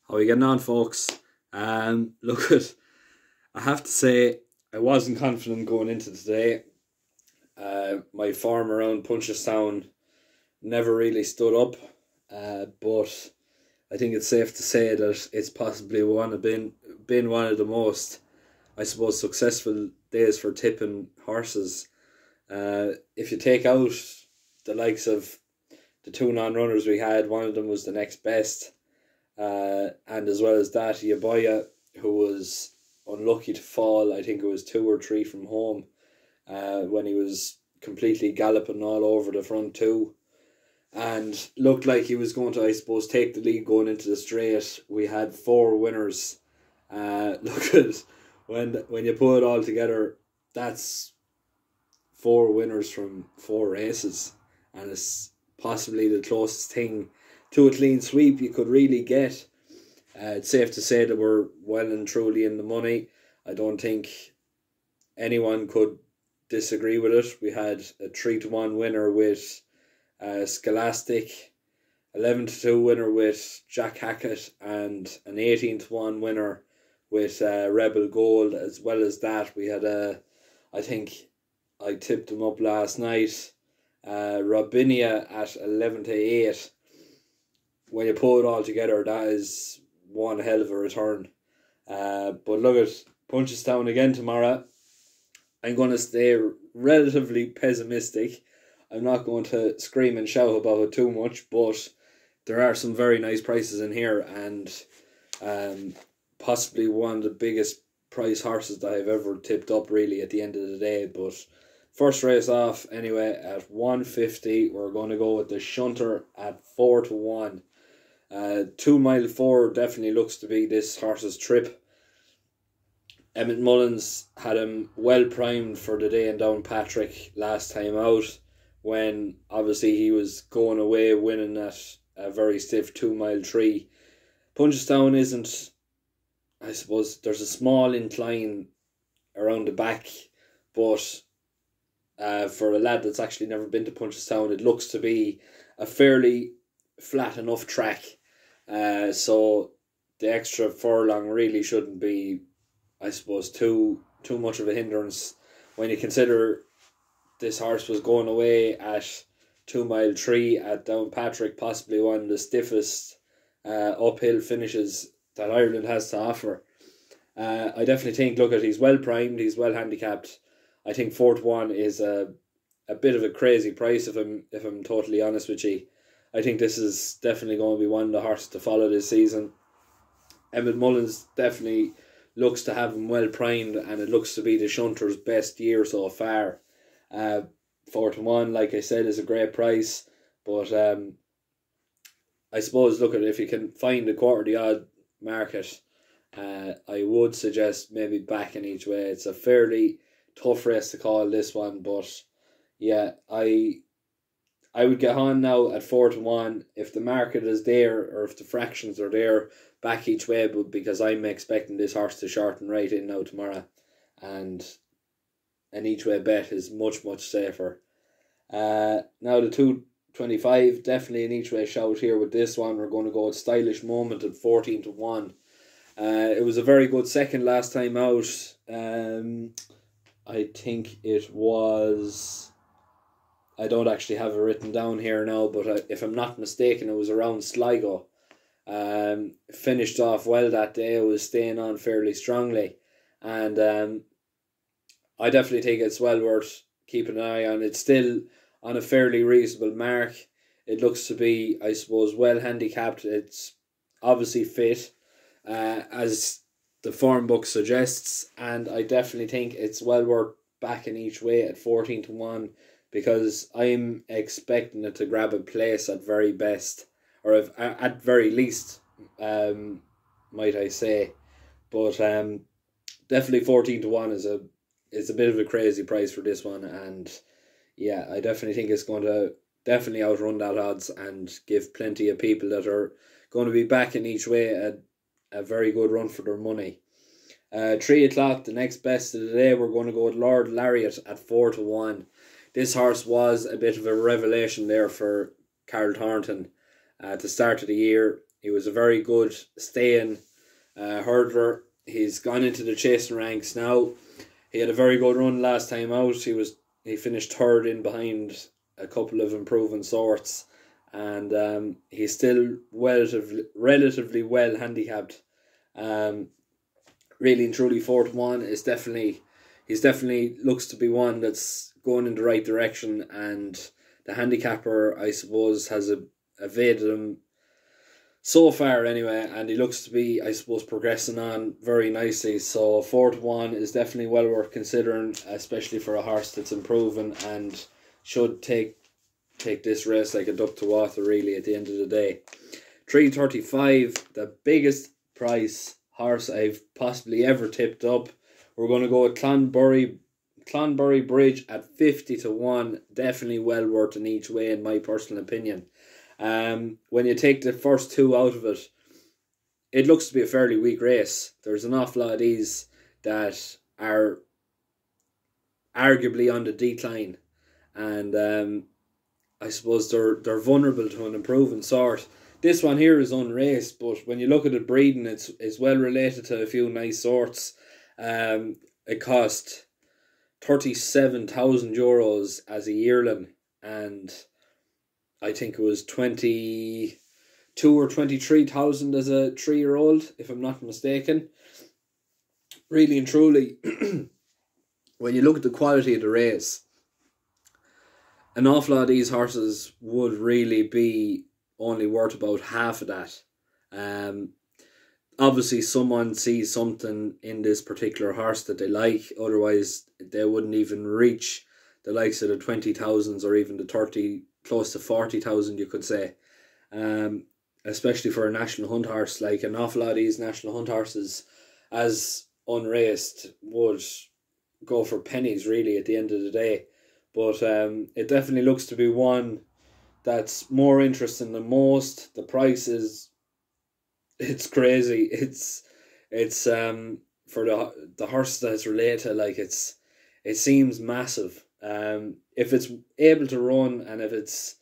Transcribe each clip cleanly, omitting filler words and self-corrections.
How are we getting on, folks? Look, I have to say, I wasn't confident going into today. My form around Punchestown never really stood up, but I think it's safe to say that it's possibly been one of the most, I suppose, successful days for tipping horses. If you take out the likes of the two non-runners we had, one of them was the next best. And as well as that, Yaboya, who was unlucky to fall, I think it was 2 or 3 from home, when he was completely galloping all over the front two, and looked like he was going to, I suppose, take the lead going into the straight. We had 4 winners. Look at when you put it all together, that's 4 winners from 4 races, and it's possibly the closest thing to a clean sweep you could really get. It's safe to say that we're well and truly in the money. I don't think anyone could disagree with it. We had a 3-1 winner with Scholastic, 11-2 winner with Jack Hackett, and an 18-1 winner with Rebel Gold. As well as that, we had I think I tipped them up last night, Robinia at 11-8. When you pull it all together, that is one hell of a return. But look at Punchestown again tomorrow. I'm going to stay relatively pessimistic. I'm not going to scream and shout about it too much, but there are some very nice prices in here, and possibly one of the biggest price horses that I've ever tipped up, really, at the end of the day. But first race off, anyway, at 150, we're going to go with the Shunter at 4-1. 2 Mile 4 definitely looks to be this horse's trip. Emmett Mullins had him well primed for the day in Downpatrick last time out, when obviously he was going away winning at a very stiff 2 Mile 3. Punchestown isn't, I suppose, there's a small incline around the back, but for a lad that's actually never been to Punchestown, it looks to be a fairly flat enough track. So the extra furlong really shouldn't be, I suppose, too much of a hindrance when you consider this horse was going away at 2 Mile 3 at Downpatrick, possibly one of the stiffest uphill finishes that Ireland has to offer. I definitely think, look at, he's well primed, he's well handicapped. I think 4-1 is a bit of a crazy price, if I'm totally honest with you. I think this is definitely going to be one of the horses to follow this season. Emmett Mullins definitely looks to have him well primed, and it looks to be the Shunter's best year so far. 4-1, like I said, is a great price, but I suppose, look at, if you can find a quarter the odd market, I would suggest maybe backing each way. It's a fairly tough race to call, this one, but yeah, I would get on now at 4-1 if the market is there, or if the fractions are there, back each way, but because I'm expecting this horse to shorten right in now tomorrow, and an each way bet is much safer. Now the 225, definitely an each way shout here with this one. We're going to go with Stylish Moment at 14-1. It was a very good second last time out. I think it was, I don't actually have it written down here now, but if I'm not mistaken, it was around Sligo. Finished off well that day. It was staying on fairly strongly, and I definitely think it's well worth keeping an eye on. It's still on a fairly reasonable mark. It looks to be, I suppose, well handicapped. It's obviously fit, as the form book suggests, and I definitely think it's well worth backing each way at 14-1, because I'm expecting it to grab a place at very best, or at very least, might I say. But definitely 14-1 is a bit of a crazy price for this one, and yeah, I definitely think it's going to definitely outrun that odds and give plenty of people that are going to be backing each way a very good run for their money. 3 o'clock, the next best of the day, we're going to go with Lordlariat at 4-1. This horse was a bit of a revelation there for Carl Thornton at the start of the year. He was a very good staying hurdler. He's gone into the chasing ranks now. He had a very good run last time out. He finished third in behind a couple of improving sorts, and he's still relatively well handicapped. Really and truly, 4-1 is he's definitely looks to be one that's going in the right direction, and the handicapper, I suppose, has evaded him so far anyway, and he looks to be, I suppose, progressing on very nicely. So 4-1 is definitely well worth considering, especially for a horse that's improving and should take this race like a duck to water, really, at the end of the day. 335, the biggest price horse I've possibly ever tipped up. We're going to go with Clanbury Bridge at 50-1. Definitely well worth in each way, in my personal opinion. When you take the first two out of it, it looks to be a fairly weak race. There's an awful lot of these that are arguably on the decline, and I suppose they're vulnerable to an improving sort. This one here is unraced, but when you look at it breeding, it's well related to a few nice sorts. It cost €37,000 as a yearling, and I think it was 22 or 23,000 as a 3-year-old, if I'm not mistaken. Really and truly, when you look at the quality of the race, an awful lot of these horses would really be only worth about half of that. Obviously, someone sees something in this particular horse that they like, otherwise they wouldn't even reach the likes of the 20,000s or even the 30, close to 40,000, you could say. Especially for a national hunt horse. Like, an awful lot of these national hunt horses, as unraced, would go for pennies, really, at the end of the day. But it definitely looks to be one that's more interesting than most. The price it's crazy. It's for the horse that it's related to, like, it seems massive. If it's able to run, and if it's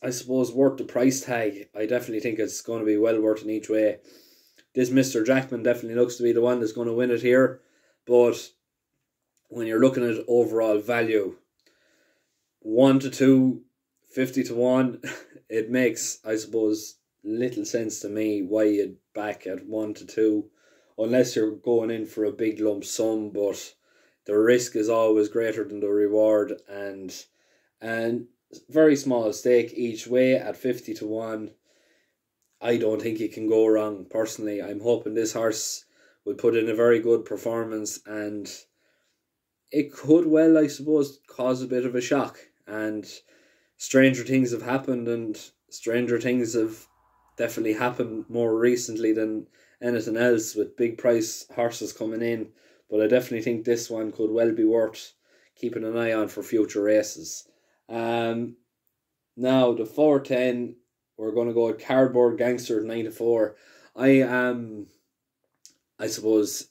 I suppose worth the price tag, I definitely think it's going to be well worth in each way. This Mr. Jackman definitely looks to be the one that's going to win it here, but when you're looking at overall value, 1-2, 50-1, it makes, I suppose, little sense to me why you'd back at 1-2, unless you're going in for a big lump sum. But the risk is always greater than the reward, and very small stake each way at 50-1. I don't think you can go wrong. Personally, I'm hoping this horse will put in a very good performance, and it could well, I suppose, cause a bit of a shock. And stranger things have happened, and stranger things have definitely happened more recently than anything else, with big price horses coming in. But I definitely think this one could well be worth keeping an eye on for future races. Now, the 410, we're going to go with Cardboard Gangster 9-4. I suppose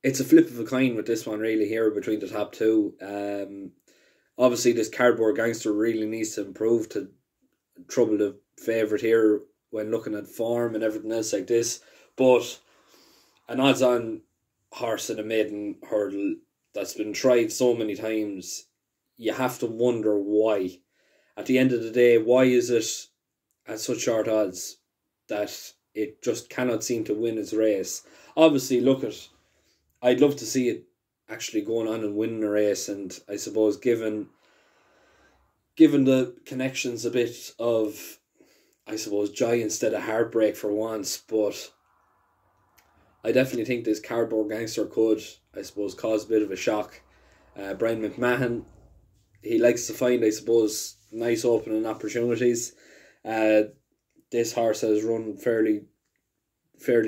it's a flip of a coin with this one, really, here between the top two. Obviously, this Cardboard Gangster really needs to improve to trouble the favourite here when looking at form and everything else like this. But an odds-on horse in a maiden hurdle that's been tried so many times, you have to wonder why. At the end of the day, why is it at such short odds that it just cannot seem to win its race? Obviously, I'd love to see it actually going on and winning a race, and I suppose given the connections, a bit of, I suppose, joy instead of heartbreak for once. But I definitely think this Cardboard Gangster could, I suppose, cause a bit of a shock. Brian McMahon, he likes to find, I suppose, nice opening opportunities. This horse has run fairly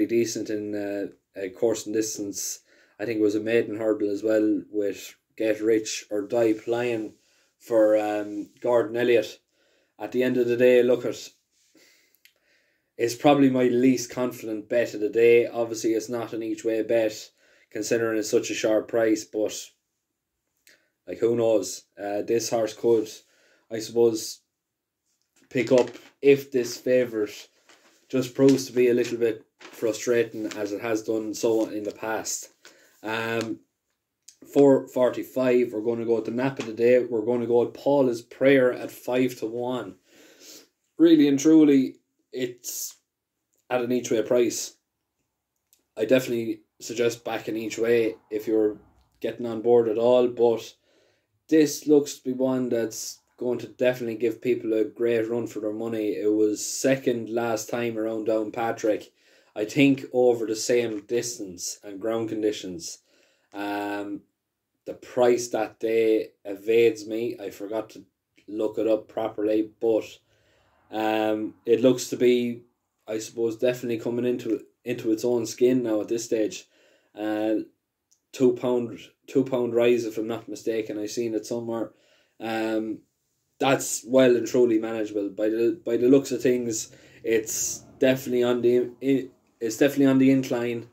decent in a course and distance. I think it was a maiden hurdle as well, with Get Rich or Die Plying for Gordon Elliott. At the end of the day, it's probably my least confident bet of the day. Obviously, it's not an each way bet, considering it's such a sharp price, but like, who knows? This horse could, I suppose, pick up if this favourite just proves to be a little bit frustrating as it has done so in the past. 4.45, we're going to go with the nap of the day. We're going to go with Paula's Prayer at 5-1. Really and truly, it's at an each way price. I definitely suggest backing each way if you're getting on board at all, but this looks to be one that's going to definitely give people a great run for their money. It was second last time around Downpatrick, I think over the same distance and ground conditions. The price that day evades me. I forgot to look it up properly, but it looks to be, I suppose, definitely coming into its own skin now at this stage. £2 rise, if I'm not mistaken. I've seen it somewhere. That's well and truly manageable by the looks of things. It's definitely on the incline.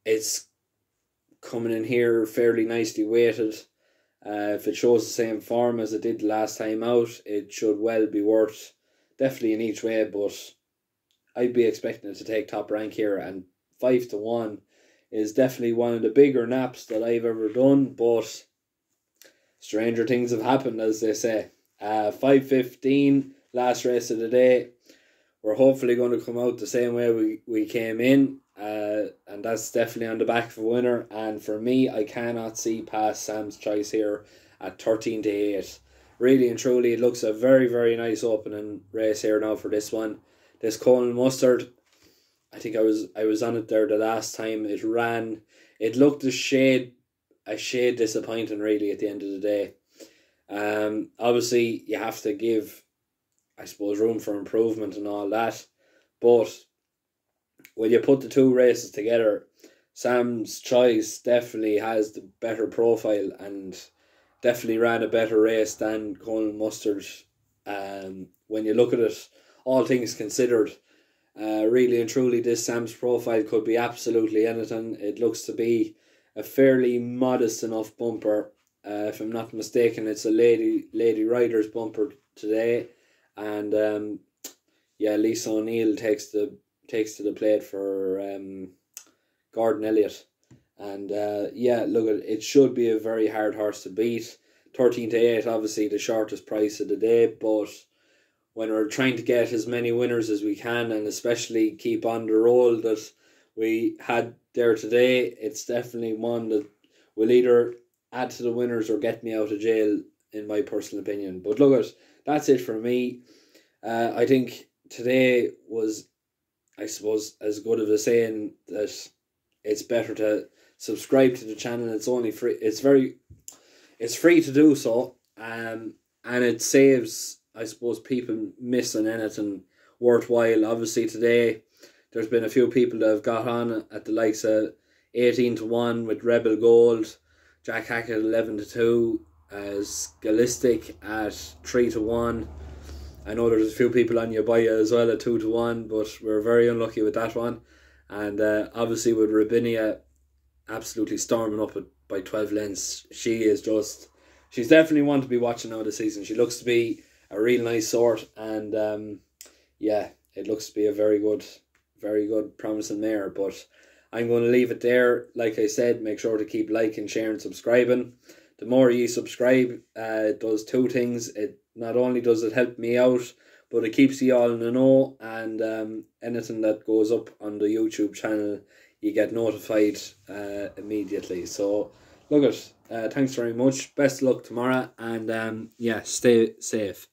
It's coming in here fairly nicely weighted. If it shows the same form as it did last time out, it should well be worth definitely in each way, but I'd be expecting it to take top rank here, and 5-1 is definitely one of the bigger naps that I've ever done, but stranger things have happened, as they say. 5.15, last race of the day. We're hopefully going to come out the same way we came in, and that's definitely on the back of a winner. And for me, I cannot see past Sam's Choice here at 13-8. Really and truly, it looks a very, very nice opening race here now for this one. This Colin Mustard, I think I was on it there the last time it ran. It looked a shade disappointing really at the end of the day. Obviously you have to give, I suppose, room for improvement and all that, but when you put the two races together, Sam's Choice definitely has the better profile and definitely ran a better race than Colin Mustard. When you look at it, all things considered, really and truly, this Sam's profile could be absolutely anything. It looks to be a fairly modest enough bumper. If I'm not mistaken, it's a lady rider's bumper today, and Lisa O'Neill takes to the plate for Gordon Elliott, and look, it should be a very hard horse to beat. 13-8, obviously the shortest price of the day, but when we're trying to get as many winners as we can, and especially keep on the roll that we had there today, it's definitely one that will either add to the winners or get me out of jail, in my personal opinion. But look, that's it for me. I think today was, I suppose, as good of a saying that it's better to subscribe to the channel. It's only free. It's free to do so, and it saves, I suppose, people missing anything worthwhile. Obviously today there's been a few people that have got on at the likes of 18-1 with Rebel Gold, Jack Hackett 11-2, Scholastic at 3-1. I know there's a few people on Yabaya as well at 2-1, but we're very unlucky with that one. And obviously with Rabinia absolutely storming up by 12 lengths, she's definitely one to be watching now this season. She looks to be a real nice sort, and it looks to be a very good promising mare. But I'm going to leave it there. Like I said, make sure to keep liking, sharing, subscribing. The more you subscribe, it does two things. It not only does it help me out, but it keeps you all in the know, and anything that goes up on the YouTube channel, you get notified immediately. So look, thanks very much. Best of luck tomorrow, and stay safe.